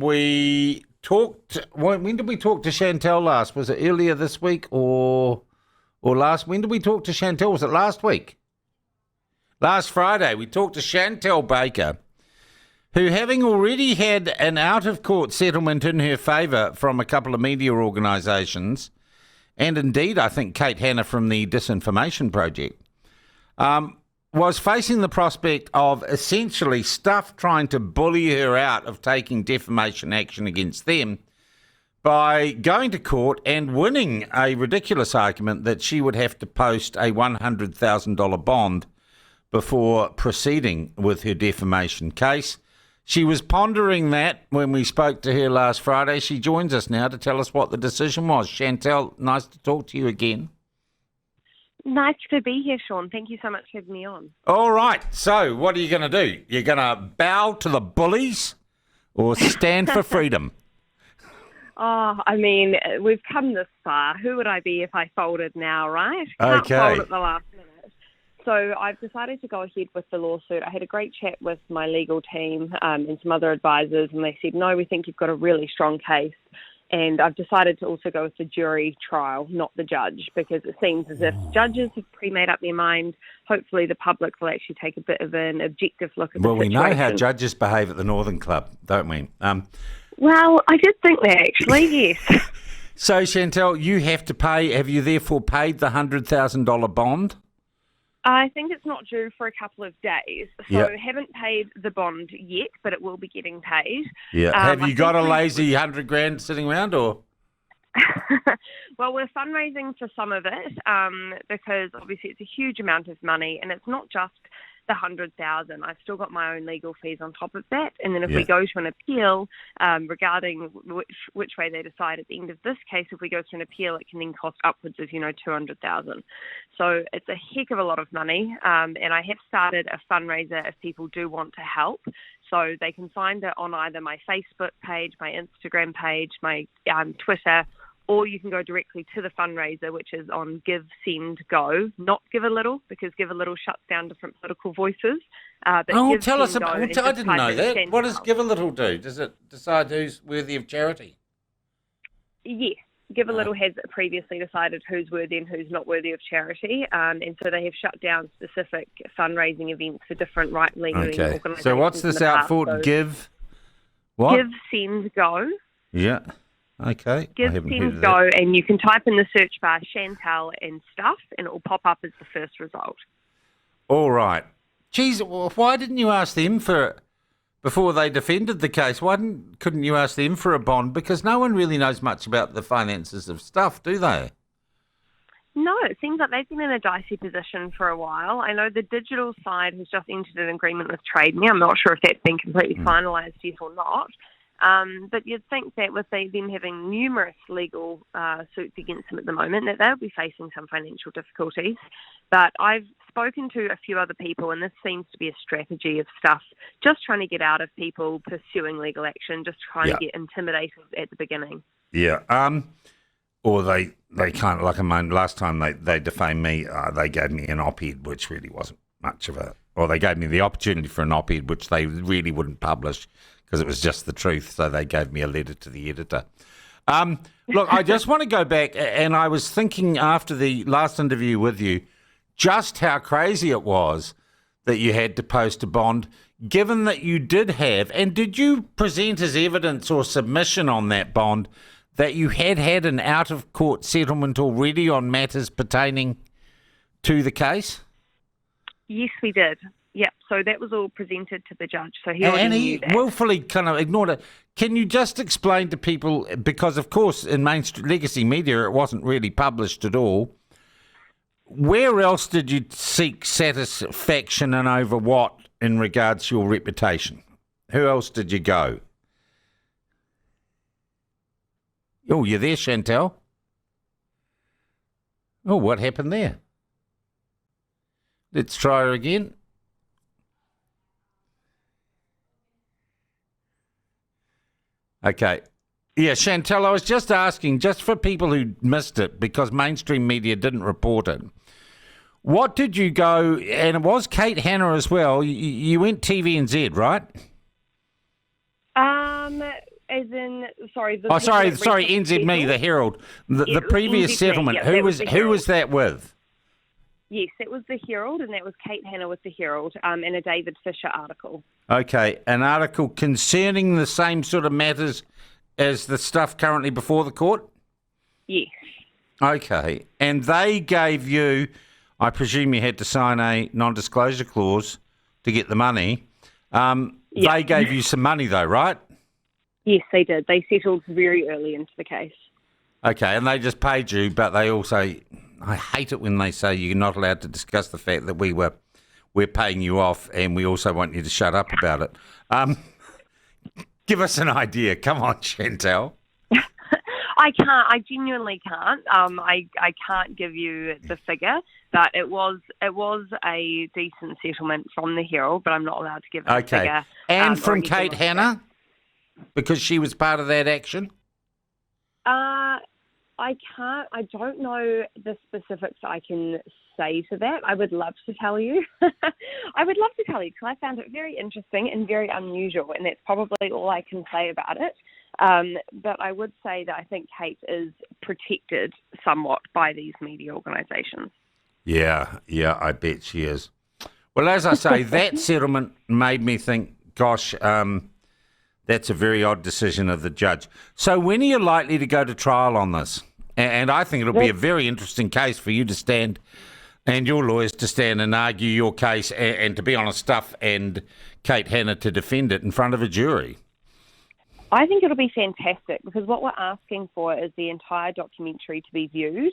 we talked. When did we talk to Chantelle last? Was it earlier this week or last? When did we talk to Chantelle? Was it last week? Last Friday, we talked to Chantelle Baker, who, having already had an out-of-court settlement in her favour from a couple of media organisations, and indeed, I think Kate Hanna from the Disinformation Project, was facing the prospect of essentially Stuff trying to bully her out of taking defamation action against them by going to court and winning a ridiculous argument that she would have to post a $100,000 bond before proceeding with her defamation case. She was pondering that when we spoke to her last Friday. She joins us now to tell us what the decision was. Chantelle, nice to talk to you again. Nice to be here, Sean. Thank you so much for having me on. All right. So what are you going to do? You're going to bow to the bullies or stand for freedom? Oh, I mean, we've come this far. Who would I be if I folded now, right? Can't fold at the last minute. So I've decided to go ahead with the lawsuit. I had a great chat with my legal team and some other advisors, and they said, no, we think you've got a really strong case. And I've decided to also go with the jury trial, not the judge, because it seems as if judges have pre-made up their mind. Hopefully the public will actually take a bit of an objective look at the situation. Well, we know how judges behave at the Northern Club, don't we? Well, I did think that, actually, yes. So, Chantelle, you have to pay. Have you therefore paid the $100,000 bond? I think it's not due for a couple of days, so I haven't paid the bond yet, but it will be getting paid. Yeah. Have you got a lazy $100,000 sitting around, or? Well, we're fundraising for some of it because obviously it's a huge amount of money, and it's not just the $100,000. I've still got my own legal fees on top of that, and then if we go to an appeal regarding which way they decide at the end of this case, if we go to an appeal, it can then cost upwards of $200,000. So it's a heck of a lot of money, and I have started a fundraiser if people do want to help. So they can find it on either my Facebook page, my Instagram page, my Twitter, or you can go directly to the fundraiser, which is on Give, Send, Go, not Give a Little, because Give a Little shuts down different political voices. But tell us about it. I didn't know that. What does Give a Little do? Does it decide who's worthy of charity? Yes. Give a Little has previously decided who's worthy and who's not worthy of charity, and so they have shut down specific fundraising events for different right-leaning organisations. So what's this out for? So Give? What? Give, Send, Go. Yeah. Okay. Give, Send, Go, and you can type in the search bar Chantelle and Stuff, and it will pop up as the first result. All right. Geez, why didn't you ask them before they defended the case? Couldn't you ask them for a bond? Because no one really knows much about the finances of Stuff, do they? No, it seems like they've been in a dicey position for a while. I know the digital side has just entered an agreement with Trade Me. I'm not sure if that's been completely finalised yet or not. But you'd think that with them having numerous legal suits against them at the moment, that they'll be facing some financial difficulties. But I've spoken to a few other people, and this seems to be a strategy of Stuff, just trying to get out of people pursuing legal action, just trying to get intimidated at the beginning. Yeah. Or they can't, last time they defamed me, they gave me an op-ed, which really wasn't much of or they gave me the opportunity for an op-ed, which they really wouldn't publish, because it was just the truth, so they gave me a letter to the editor. Look, I just want to go back, and I was thinking after the last interview with you, just how crazy it was that you had to post a bond, given that you did have, and did you present as evidence or submission on that bond that you had an out-of-court settlement already on matters pertaining to the case? Yes, we did. Yep, so that was all presented to the judge. So he willfully kind of ignored it. Can you just explain to people, because of course in mainstream legacy media it wasn't really published at all, where else did you seek satisfaction and over what in regards to your reputation? Who else did you go? Oh, you there, Chantelle? Oh, what happened there? Let's try her again. Okay. Yeah, Chantelle, I was just asking, just for people who missed it, because mainstream media didn't report it, what did you go, and it was Kate Hanna as well, you went TVNZ, right? As as in, sorry. The Oh, sorry, people that recently NZME, settled? the Herald. The Yeah, previous NZME, settlement, yeah, who that was the who Herald. was that with? Yes, that was the Herald, and that was Kate Hannah with the Herald, in a David Fisher article. Okay, an article concerning the same sort of matters as the stuff currently before the court? Yes. Okay, and they gave you, I presume you had to sign a non-disclosure clause to get the money. Yeah. They gave you some money though, right? Yes, they did. They settled very early into the case. Okay, and they just paid you, but they also, I hate it when they say you're not allowed to discuss the fact that we're paying you off and we also want you to shut up about it. Give us an idea. Come on, Chantelle. I can't. I genuinely can't. I can't give you the figure, but it was a decent settlement from the Herald, but I'm not allowed to give a figure. And or from anything Kate like Hannah, because she was part of that action? I can't. I don't know the specifics I can say to that. I would love to tell you. I would love to tell you because I found it very interesting and very unusual, and that's probably all I can say about it. But I would say that I think Kate is protected somewhat by these media organisations. Yeah, I bet she is. Well, as I say, that settlement made me think, gosh, that's a very odd decision of the judge. So when are you likely to go to trial on this? And I think it'll be a very interesting case for you to stand and your lawyers to stand and argue your case and to be honest, Stuff and Kate Hannah to defend it in front of a jury. I think it'll be fantastic because what we're asking for is the entire documentary to be viewed